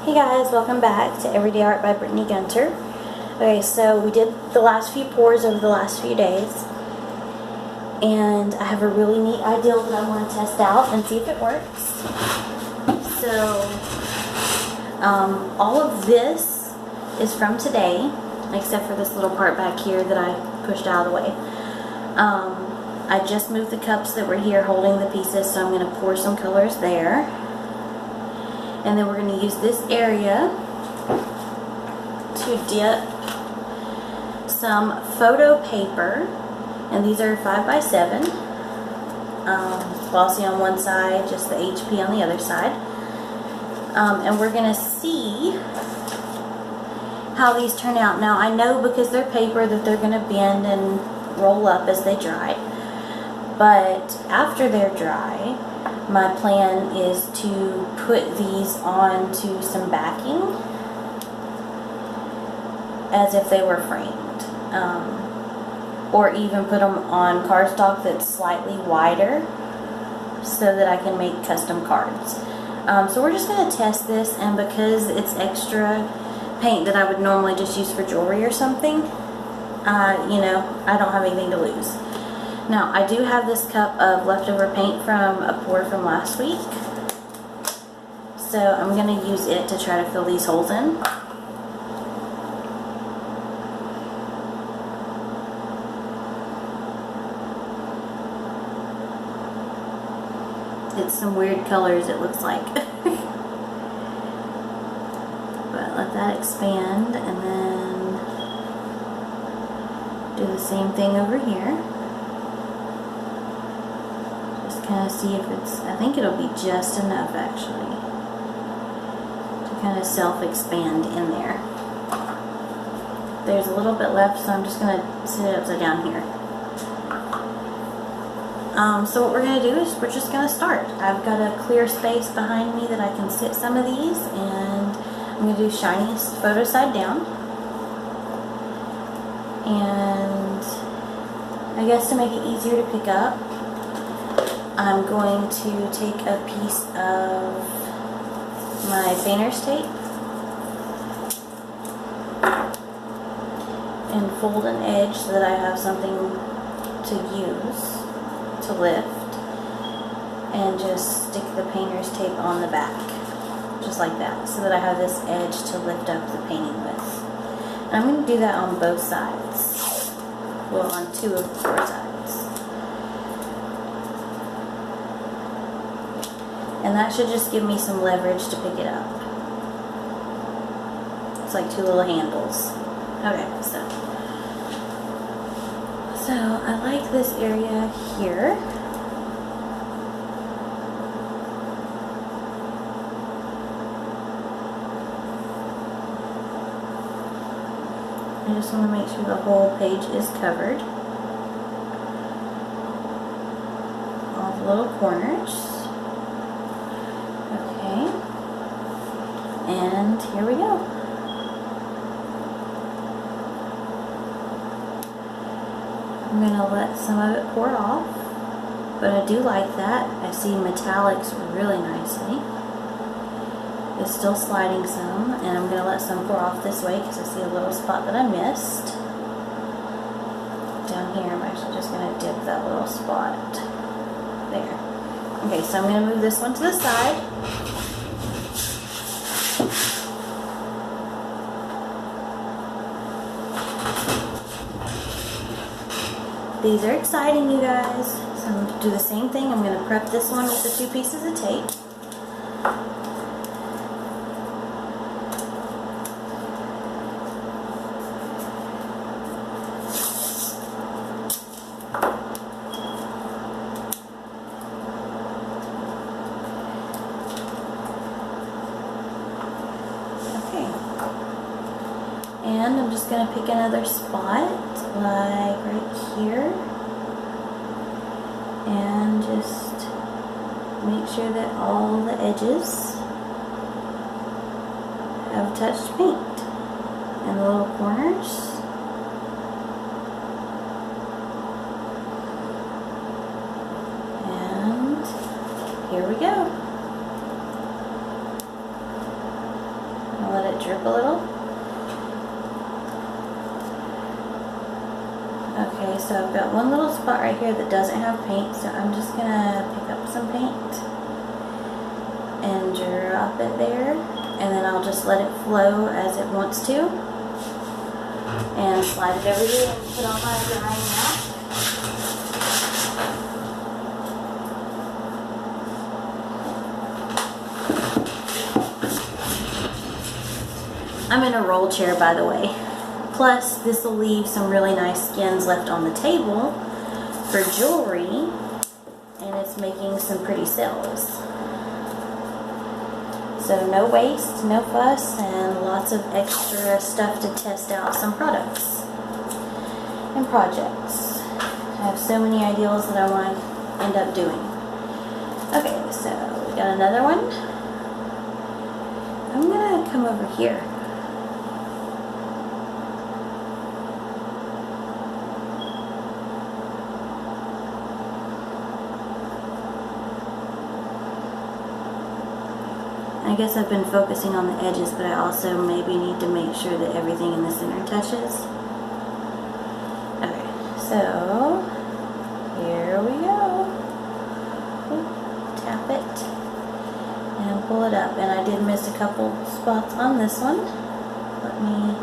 Hey guys, welcome back to Everyday Art by Brittany Gunter. Okay, so we did the last few pours over the last few days, and I have a really neat ideal that I want to test out and see if it works. So, all of this is from today, except for this little part back here that I pushed out of the way. I just moved the cups that were here holding the pieces, so I'm going to pour some colors there. And then we're going to use this area to dip some photo paper, and these are 5x7, glossy on one side, just the HP on the other side. And we're going to see how these turn out. Now I know because they're paper that they're going to bend and roll up as they dry, but after they're dry, my plan is to put these onto some backing as if they were framed, or even put them on cardstock that's slightly wider so that I can make custom cards. So we're just going to test this, and because it's extra paint that I would normally just use for jewelry or something, you know, I don't have anything to lose. Now, I do have this cup of leftover paint from a pour from last week, so I'm going to use it to try to fill these holes in. It's some weird colors, it looks like. But let that expand, and then do the same thing over here. Kind of see if it's, I think it'll be just enough actually to kind of self-expand in there. There's a little bit left, so I'm just going to sit it upside down here. So what we're going to do is we're just going to start. I've got a clear space behind me that I can sit some of these, and I'm going to do shiny photo side down. And I guess to make it easier to pick up, I'm going to take a piece of my painter's tape and fold an edge so that I have something to use to lift, and just stick the painter's tape on the back, just like that, so that I have this edge to lift up the painting with. And I'm going to do that on both sides, well, on 2 of the 4 sides. And that should just give me some leverage to pick it up. It's like 2 little handles. Okay, so I like this area here. I just want to make sure the whole page is covered. All the little corners. And here we go. I'm going to let some of it pour off, but I do like that. I see metallics really nicely. It's still sliding some, and I'm going to let some pour off this way because I see a little spot that I missed. Down here, I'm actually just going to dip that little spot. There. Okay, so I'm going to move this one to the side. These are exciting, you guys. So I'm going to do the same thing. I'm going to prep this one with the 2 pieces of tape. Okay. And I'm just going to pick another spot, like right here, and just make sure that all the edges have touched paint, and the little corners. And here we go. droop a little. Okay, so I've got one little spot right here that doesn't have paint, so I'm just gonna pick up some paint and drop it there, and then I'll just let it flow as it wants to, and slide it over here and put on my drying mat. I'm in a roll chair, by the way. Plus, this will leave some really nice skins left on the table for jewelry, and it's making some pretty sales. So no waste, no fuss, and lots of extra stuff to test out some products and projects. I have so many ideas that I want to end up doing. Okay, so we got another one. I'm gonna come over here. I guess I've been focusing on the edges, but I also maybe need to make sure that everything in the center touches. Okay, so here we go. Tap it and pull it up. And I did miss a couple spots on this one. Let me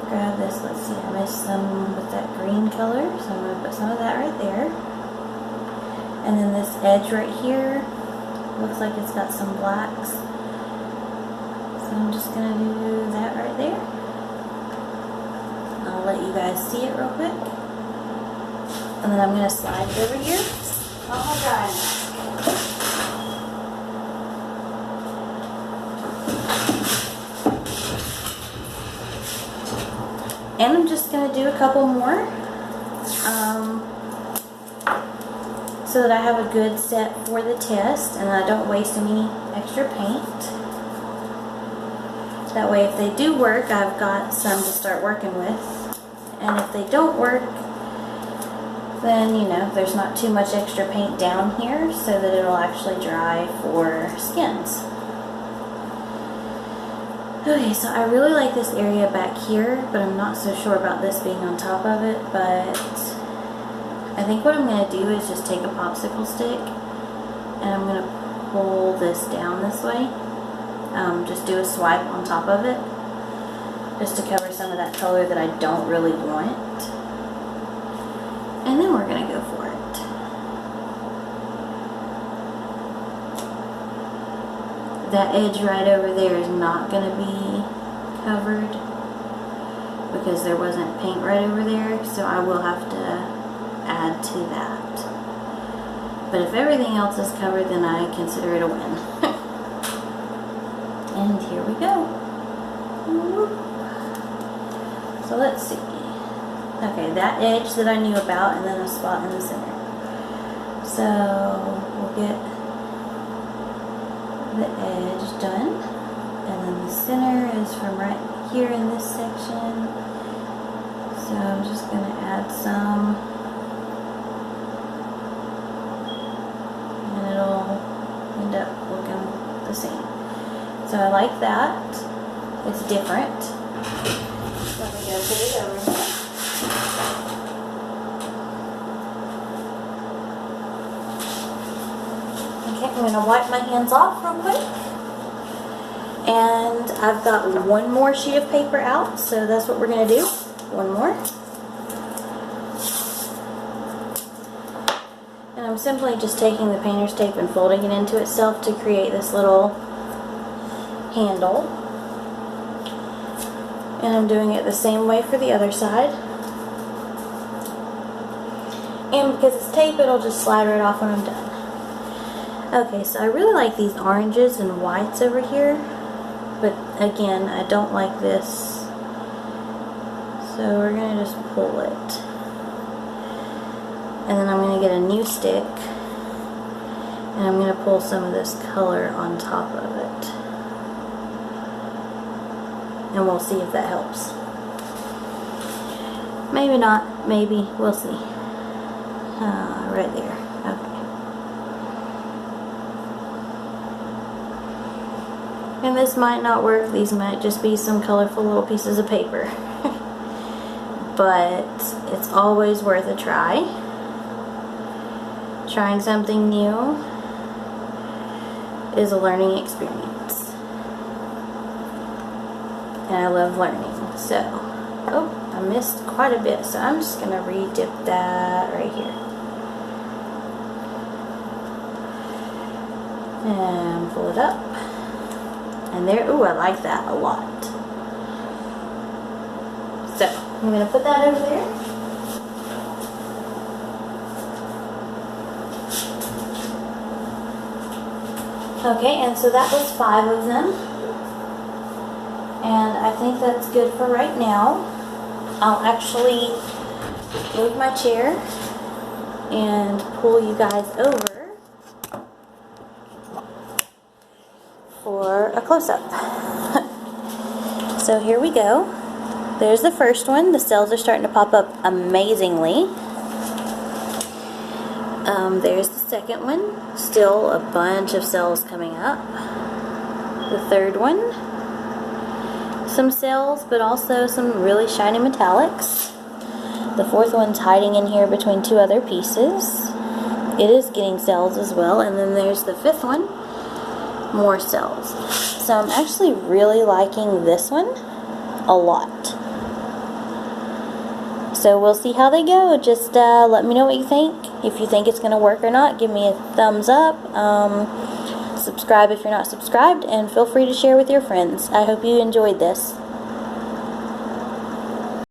grab this. Let's see, I missed some with that green color, so I'm going to put some of that right there. And then this edge right here, looks like it's got some blacks. So I'm just going to do that right there. I'll let you guys see it real quick. And then I'm going to slide it over here on my drying mat. And I'm just going to do a couple more. So that I have a good set for the test and I don't waste any extra paint. That way if they do work, I've got some to start working with. And if they don't work, then you know, there's not too much extra paint down here so that it'll actually dry for skins. Okay, so I really like this area back here, but I'm not so sure about this being on top of it, but I think what I'm going to do is just take a popsicle stick and I'm going to pull this down this way. Just do a swipe on top of it just to cover some of that color that I don't really want. And then we're going to go for it. That edge right over there is not going to be covered because there wasn't paint right over there, so I will have to add to that. But if everything else is covered, then I consider it a win. And here we go. So let's see. Okay, that edge that I knew about, and then a spot in the center. So we'll get the edge done, and then the center is from right here in this section. So I'm just going to add some. End up looking the same. So I like that. It's different. Let me go put it over here. Okay, I'm going to wipe my hands off real quick. And I've got one more sheet of paper out, so that's what we're going to do. One more. And I'm simply just taking the painter's tape and folding it into itself to create this little handle. And I'm doing it the same way for the other side. And because it's tape, it'll just slide right off when I'm done. Okay, so I really like these oranges and whites over here. But again, I don't like this. So we're going to just pull it. And then I'm going to get a new stick and I'm going to pull some of this color on top of it. And we'll see if that helps. Maybe not, maybe, we'll see. Right there. Okay. And this might not work. These might just be some colorful little pieces of paper. But it's always worth a try. Trying something new is a learning experience. And I love learning. So, oh, I missed quite a bit. So I'm just going to re-dip that right here. And pull it up. And there, ooh, I like that a lot. So, I'm going to put that over there. Okay, and so that was 5 of them. And I think that's good for right now. I'll actually move my chair and pull you guys over for a close-up. So here we go. There's the first one. The cells are starting to pop up amazingly. There's the second one. Still a bunch of cells coming up. The third one. Some cells, but also some really shiny metallics. The fourth one's hiding in here between 2 other pieces. It is getting cells as well. And then there's the fifth one. More cells. So I'm actually really liking this one a lot. So we'll see how they go. Just let me know what you think. If you think it's going to work or not, give me a thumbs up. Subscribe if you're not subscribed, and feel free to share with your friends. I hope you enjoyed this.